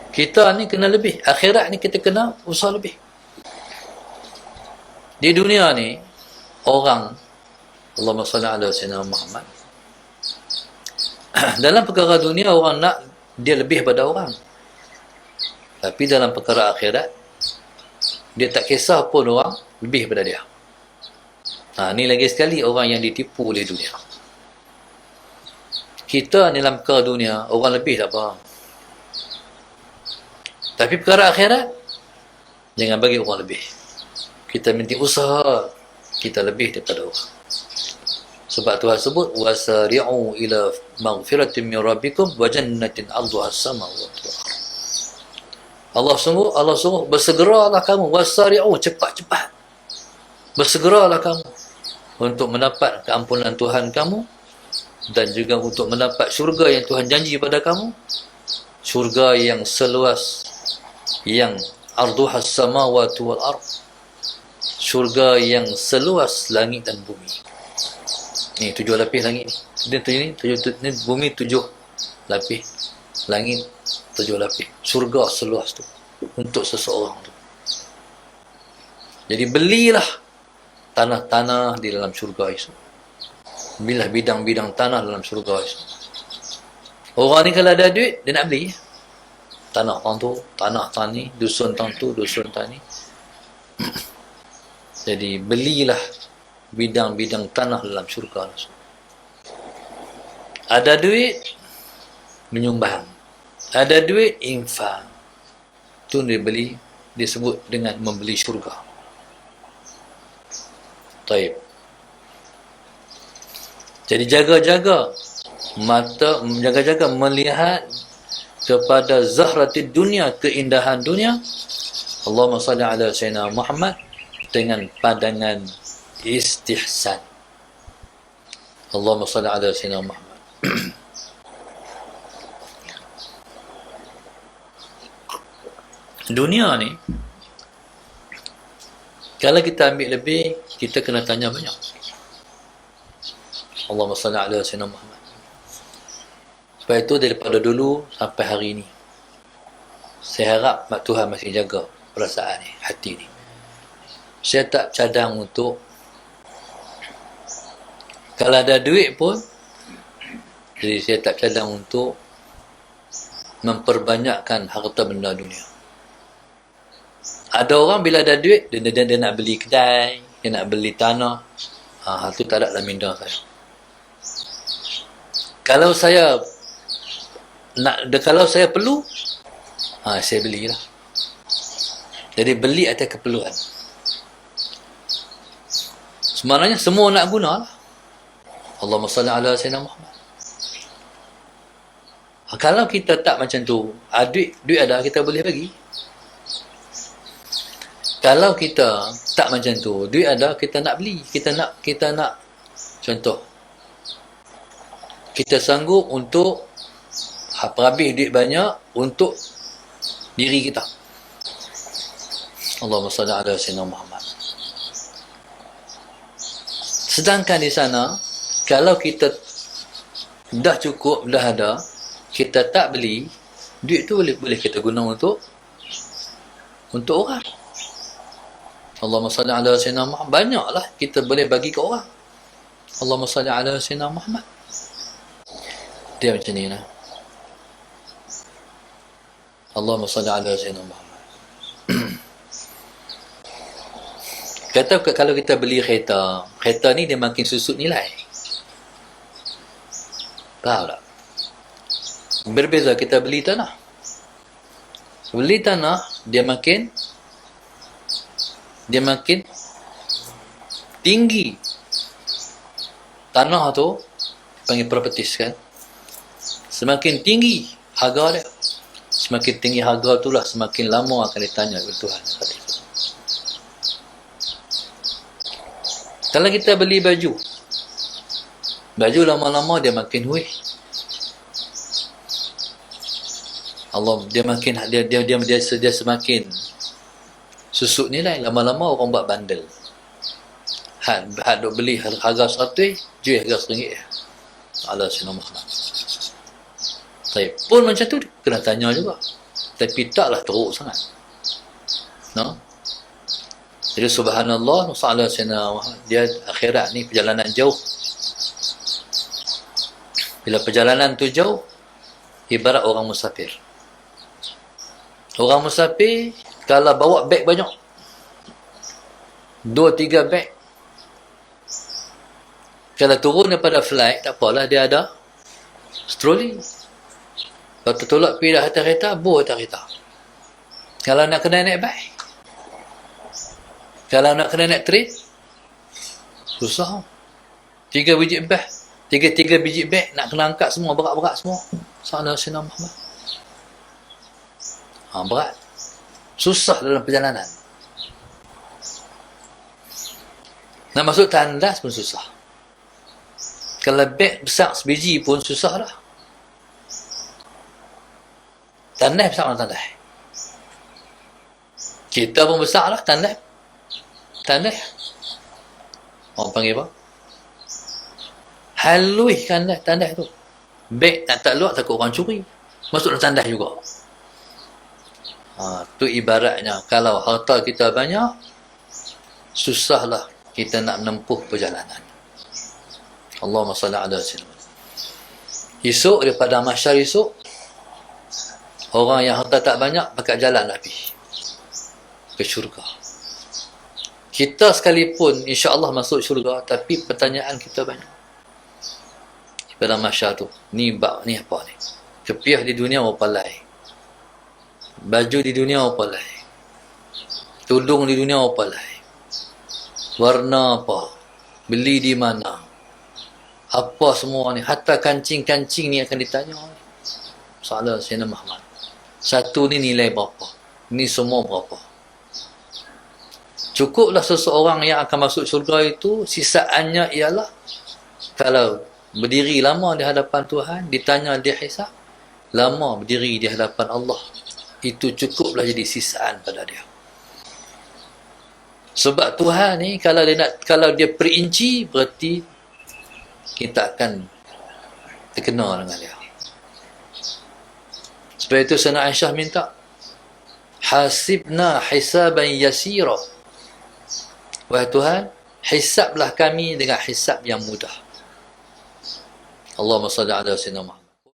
Kita ni kena lebih. Akhirat ni kita kena usaha lebih. Di dunia ni, orang, Allahumma salli ala sayyidina Muhammad, dalam perkara dunia orang nak dia lebih pada orang. Tapi dalam perkara akhirat, dia tak kisah pun orang lebih pada dia. Ni lagi sekali orang yang ditipu oleh dunia. Kita ni dalam perkara dunia, orang lebih tak faham. Tapi perkara akhirat, jangan bagi orang lebih. Kita minta usaha, kita lebih daripada orang. Sebab Tuhan sebut, wasari'u ila maghfiratin min rabbikum wa jannatin 'arduha as-samawati wal ardh. Allah suruh bersegeralah kamu, wasari'u, cepat-cepat. Bersegeralah kamu untuk mendapat keampunan Tuhan kamu dan juga untuk mendapat syurga yang Tuhan janji pada kamu. Syurga yang seluas, yang arduha as-samawati wal ardh. Syurga yang seluas langit dan bumi. Ni 7 lapis langit ni. Ni bumi 7 lapis. Langit 7 lapis. Syurga seluas tu untuk seseorang tu. Jadi belilah tanah-tanah di dalam syurga itu. Belilah bidang-bidang tanah dalam syurga itu. Orang ni kalau ada duit, dia nak beli tanah orang tu, tanah tani, dusun tantu, dusun tani. Jadi belilah bidang-bidang tanah dalam syurga. Ada duit, menyumbang. Ada duit, infak. Itu dia beli, disebut dengan membeli syurga. Taib. Jadi jaga-jaga mata, jaga-jaga melihat kepada zahratid dunia, keindahan dunia. Allahumma salli ala sayyidina Muhammad dengan pandangan istihsan. Allahumma salli ala sayyidina Muhammad. Dunia ni, kalau kita ambil lebih, kita kena tanya banyak. Allahumma salli ala sayyidina Muhammad. Sebab itu daripada dulu sampai hari ini, saya harap Tuhan masih jaga perasaan ni, hati ni. Saya tak cadang untuk, kalau ada duit pun, jadi saya tak cadang untuk memperbanyakkan harta benda dunia. Ada orang bila ada duit, dia nak beli kedai, dia nak beli tanah. Hal tu tak ada dalam minda saya. Kalau saya perlu, saya belilah. Jadi beli atas keperluan. Sebenarnya semua nak guna lah. Allahumma salli ala sayyidina Muhammad. Kalau kita tak macam tu, duit ada, kita boleh bagi. Kalau kita tak macam tu, duit ada, kita nak beli. Kita nak contoh. Kita sanggup untuk habis duit banyak untuk diri kita. Allahumma salli ala sayyidina Muhammad. Sedangkan di sana, kalau kita dah cukup, dah ada, kita tak beli, duit tu boleh kita guna untuk orang. Allahumma salli ala sayyidina Muhammad. Banyaklah kita boleh bagi ke orang. Allahumma salli ala sayyidina Muhammad. Dia macam ni lah. Allahumma salli ala sayyidina Muhammad. Kata kalau kita beli kereta ni dia makin susut nilai. Tahu tak? Berbeza kita beli tanah. Beli tanah, dia makin tinggi. Tanah tu panggil properties kan. Semakin tinggi harga dia. Semakin tinggi harga itulah semakin lama akan ditanya oleh Tuhan. Kalau kita beli baju lama-lama dia makin huih. Allah, dia semakin susut nilai. Lama-lama orang buat bandel. Had duk beli harga RM100, jual harga RM1. Allah Subhanahu Wa Taala. Pun macam tu kena tanya juga. tapi taklah teruk sangat. No? Jadi subhanallah, dia akhirat ni perjalanan jauh. Bila perjalanan tu jauh, ibarat orang musafir. Orang musafir kalau bawa beg banyak, 2-3 beg, kalau turun daripada flight, tak apalah, dia ada strolley. Kalau tertolak pergi dah atas kereta, buh atas kereta. Kalau nak kena naik beg, kalau nak kena naik train, susah. 3 biji beg, 3 biji beg nak kena angkat semua, berat-berat semua. Salah Sayyidina Muhammad. Berat. Susah dalam perjalanan. Nak masuk tandas pun susah. Kalau beg besar sebiji pun susah dah. Tandas besar mana tandas? Kita pun besar lah tandas. Tandas. Orang panggil apa? Halui tandas tu. Beg nak tak luar takut orang curi. Masuk dalam tandas juga. Tu ibaratnya kalau harta kita banyak, susahlah kita nak menempuh perjalanan. Allahumma salli ala sayyidina. Esok daripada mahsyar esok, orang yang harta tak banyak pakai jalan Nabi ke syurga. Kita sekalipun insya-Allah masuk syurga, tapi pertanyaan kita banyak. Pada mahsyar tu, ni apa ni? Kepiah di dunia apa lain? Baju di dunia apa lain? Tudung di dunia apa lain? Warna apa? Beli di mana? Apa semua ni? Hatta kancing-kancing ni akan ditanya. Salah Sayyidina Muhammad. Satu ni nilai berapa? Ni semua berapa? Cukuplah seseorang yang akan masuk syurga itu, sisaannya ialah kalau berdiri lama di hadapan Tuhan, ditanya dia hisab, lama berdiri di hadapan Allah, itu cukuplah jadi sisaan pada dia. Sebab Tuhan ni kalau dia perinci, berarti kita akan terkena dengan dia. Sebab itu Sayyidina Aisyah minta, hasibna hisaban yasira. Wahai Tuhan, hisablah kami dengan hisab yang mudah. Allahumma salli ala sayyidina Muhammad.